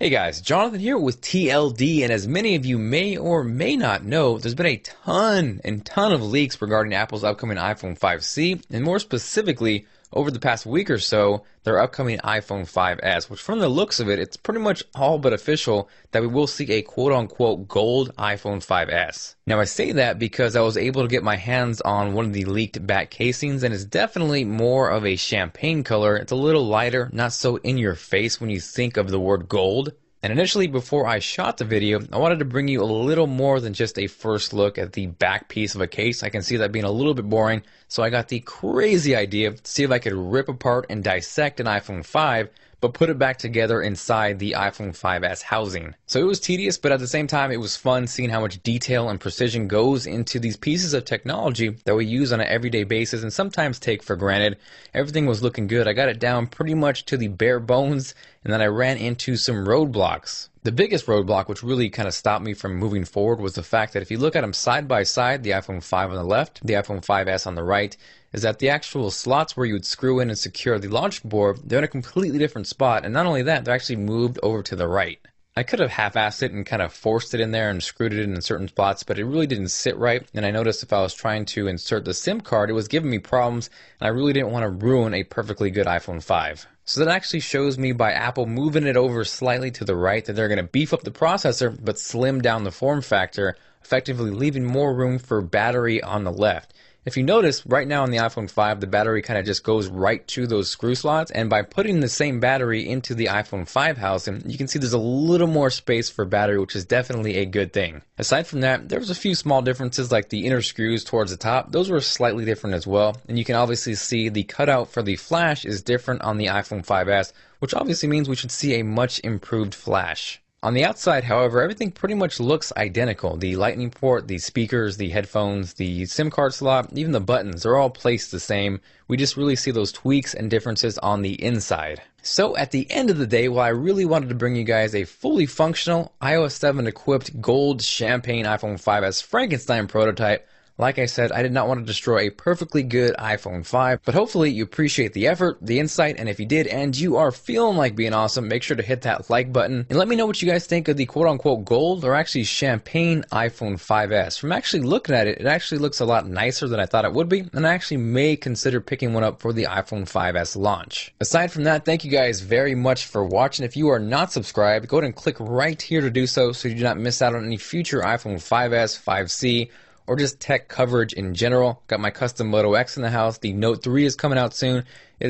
Hey guys, Jonathan here with TLD, and as many of you may or may not know, there's been a ton of leaks regarding Apple's upcoming iPhone 5C, and more specifically, over the past week or so, their upcoming iPhone 5S, which from the looks of it, it's pretty much all but official that we will see a quote-unquote gold iPhone 5S. Now I say that because I was able to get my hands on one of the leaked back casings, and it's definitely more of a champagne color. It's a little lighter, not so in your face when you think of the word gold. And initially, before I shot the video, I wanted to bring you a little more than just a first look at the back piece of a case. I can see that being a little bit boring, so I got the crazy idea to see if I could rip apart and dissect an iPhone 5, but put it back together inside the iPhone 5S housing. So it was tedious, but at the same time, it was fun seeing how much detail and precision goes into these pieces of technology that we use on an everyday basis and sometimes take for granted. Everything was looking good. I got it down pretty much to the bare bones, and then I ran into some roadblocks. The biggest roadblock, which really kind of stopped me from moving forward, was the fact that if you look at them side by side, the iPhone 5 on the left, the iPhone 5S on the right, is that the actual slots where you would screw in and secure the launch board, they're in a completely different spot, and not only that, they're actually moved over to the right. I could have half-assed it and kind of forced it in there and screwed it in certain spots, but it really didn't sit right, and I noticed if I was trying to insert the SIM card, it was giving me problems, and I really didn't want to ruin a perfectly good iPhone 5. So that actually shows me by Apple moving it over slightly to the right that they're going to beef up the processor but slim down the form factor, effectively leaving more room for battery on the left. If you notice, right now on the iPhone 5, the battery kind of just goes right to those screw slots, and by putting the same battery into the iPhone 5 housing, you can see there's a little more space for battery, which is definitely a good thing. Aside from that, there was a few small differences like the inner screws towards the top. Those were slightly different as well, and you can obviously see the cutout for the flash is different on the iPhone 5S, which obviously means we should see a much improved flash. On the outside, however, everything pretty much looks identical. The lightning port, the speakers, the headphones, the SIM card slot, even the buttons, they're all placed the same. We just really see those tweaks and differences on the inside. So at the end of the day, while I really wanted to bring you guys a fully functional, iOS 7 equipped gold champagne iPhone 5S Frankenstein prototype, like I said, I did not want to destroy a perfectly good iPhone 5, but hopefully you appreciate the effort, the insight, and if you did and you are feeling like being awesome, make sure to hit that like button and let me know what you guys think of the quote-unquote gold or actually champagne iPhone 5S. From actually looking at it, it actually looks a lot nicer than I thought it would be, and I actually may consider picking one up for the iPhone 5S launch. Aside from that, thank you guys very much for watching. If you are not subscribed, go ahead and click right here to do so you do not miss out on any future iPhone 5S, 5C, or just tech coverage in general. Got my custom Moto X in the house. The Note 3 is coming out soon. It is